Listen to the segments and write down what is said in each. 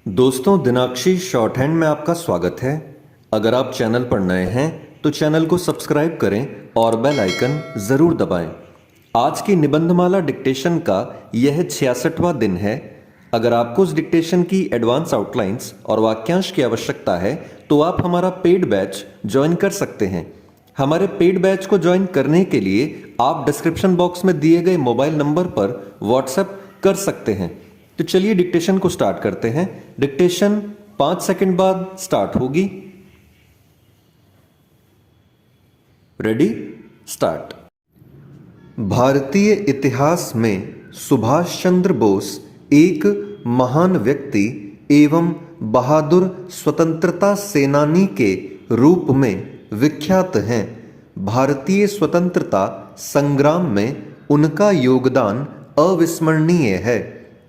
दोस्तों, दिनाक्षी short hand में आपका स्वागत है। अगर आप चैनल पर नए हैं तो चैनल को सब्सक्राइब करें और बेल आइकन ज़रूर दबाएं। आज की निबंधमाला डिक्टेशन का यह 66वां दिन है। अगर आपको उस डिक्टेशन की एडवांस आउटलाइंस और वाक्यांश की आवश्यकता है तो आप हमारा पेड बैच ज्वाइन कर सकते हैं। हमारे पेड बैच को ज्वाइन करने के लिए आप डिस्क्रिप्शन बॉक्स में दिए गए मोबाइल नंबर पर व्हाट्सएप कर सकते हैं। तो चलिए डिक्टेशन को स्टार्ट करते हैं। डिक्टेशन 5 सेकंड बाद स्टार्ट होगी। Ready, start. भारतीय इतिहास में सुभाष चंद्र बोस एक महान व्यक्ति एवं बहादुर स्वतंत्रता सेनानी के रूप में विख्यात हैं। भारतीय स्वतंत्रता संग्राम में उनका योगदान अविस्मरणीय है।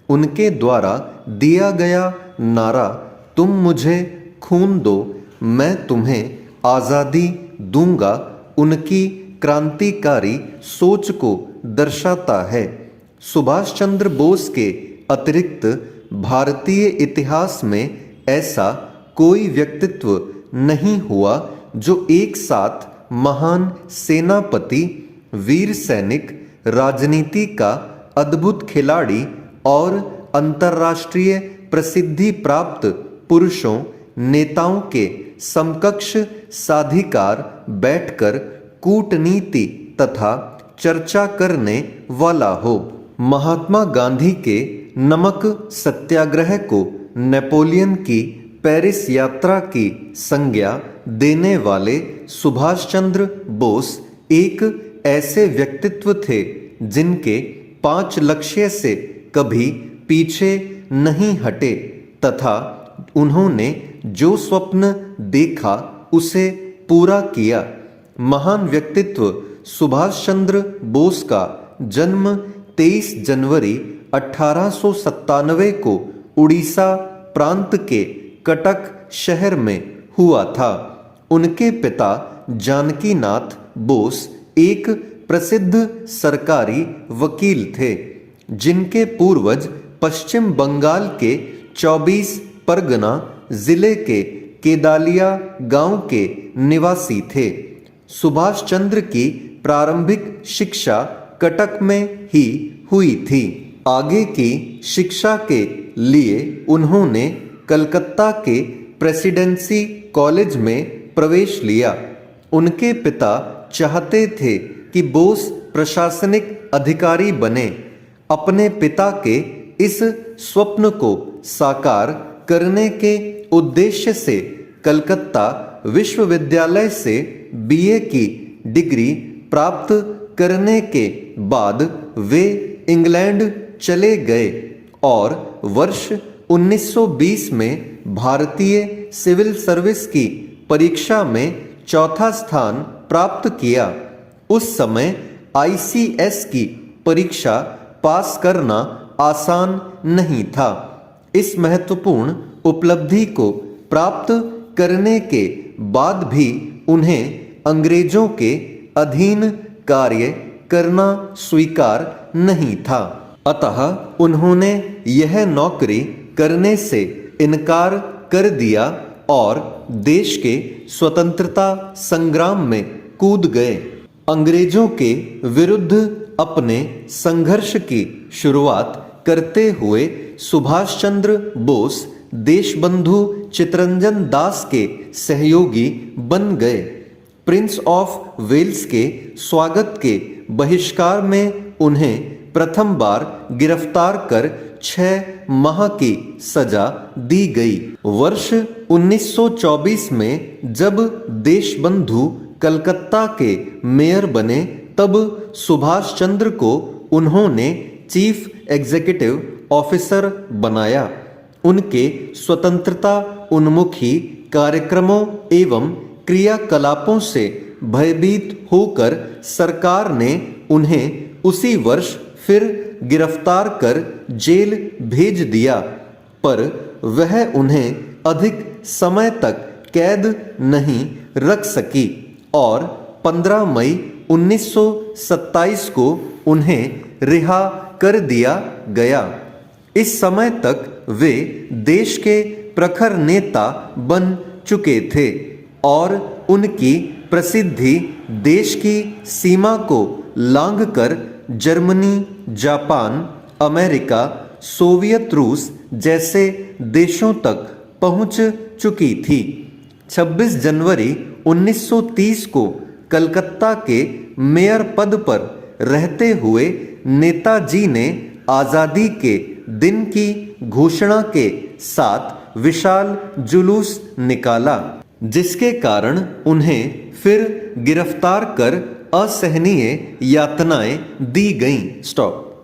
उनके द्वारा दिया गया नारा "तुम मुझे खून दो, मैं तुम्हें आज़ादी दूंगा" उनकी क्रांतिकारी सोच को दर्शाता है। सुभाष चंद्र बोस के अतिरिक्त भारतीय इतिहास में ऐसा कोई व्यक्तित्व नहीं हुआ जो एक साथ महान सेनापति, वीर सैनिक, राजनीति का अद्भुत खिलाड़ी और अंतर्राष्ट्रीय प्रसिद्धि प्राप्त पुरुषों, नेताओं के समकक्ष साधिकार बैठकर कूटनीति तथा चर्चा करने वाला हो। महात्मा गांधी के नमक सत्याग्रह को नेपोलियन की पेरिस यात्रा की संज्ञा देने वाले सुभाष चंद्र बोस एक ऐसे व्यक्तित्व थे जिनके 5 लक्ष्य से कभी पीछे नहीं हटे तथा उन्होंने जो स्वप्न देखा उसे पूरा किया। महान व्यक्तित्व सुभाष चंद्र बोस का जन्म 23 जनवरी 1897 को उड़ीसा प्रांत के कटक शहर में हुआ था। उनके पिता जानकीनाथ बोस एक प्रसिद्ध सरकारी वकील थे जिनके पूर्वज पश्चिम बंगाल के 24 परगना जिले के केदालिया गांव के निवासी थे। सुभाष चंद्र की प्रारंभिक शिक्षा कटक में ही हुई थी। आगे की शिक्षा के लिए उन्होंने कलकत्ता के प्रेसिडेंसी कॉलेज में प्रवेश लिया। उनके पिता चाहते थे कि बोस प्रशासनिक अधिकारी बने। अपने पिता के इस स्वप्न को साकार करने के उद्देश्य से कलकत्ता विश्वविद्यालय से बीए की डिग्री प्राप्त करने के बाद वे इंग्लैंड चले गए और वर्ष 1920 में भारतीय सिविल सर्विस की परीक्षा में चौथा स्थान प्राप्त किया। उस समय आईसीएस की परीक्षा पास करना आसान नहीं था। इस महत्वपूर्ण उपलब्धि को प्राप्त करने के बाद भी उन्हें अंग्रेजों के अधीन कार्य करना स्वीकार नहीं था, अतः उन्होंने यह नौकरी करने से इनकार कर दिया और देश के स्वतंत्रता संग्राम में कूद गए। अंग्रेजों के विरुद्ध अपने संघर्ष की शुरुआत करते हुए सुभाष चंद्र बोस देशबंधु चित्तरंजन दास के सहयोगी बन गए। प्रिंस ऑफ वेल्स के स्वागत के बहिष्कार में उन्हें प्रथम बार गिरफ्तार कर 6 माह की सजा दी गई। वर्ष 1924 में जब देशबंधु कलकत्ता के मेयर बने तब सुभाष चंद्र को उन्होंने चीफ एग्जीक्यूटिव ऑफिसर बनाया। उनके स्वतंत्रता उन्मुखी कार्यक्रमों एवं क्रियाकलापों से भयभीत होकर सरकार ने उन्हें उसी वर्ष फिर गिरफ्तार कर जेल भेज दिया, पर वह उन्हें अधिक समय तक कैद नहीं रख सकी और 15 मई 1927 को उन्हें रिहा कर दिया गया। इस समय तक वे देश के प्रखर नेता बन चुके थे और उनकी प्रसिद्धि देश की सीमा को लांघकर जर्मनी, जापान, अमेरिका, सोवियत रूस जैसे देशों तक पहुंच चुकी थी। 26 जनवरी 1930 को कलकत्ता के मेयर पद पर रहते हुए नेताजी ने आज़ादी के दिन की घोषणा के साथ विशाल जुलूस निकाला, जिसके कारण उन्हें फिर गिरफ्तार कर असहनीय यातनाएं दी गईं। स्टॉप।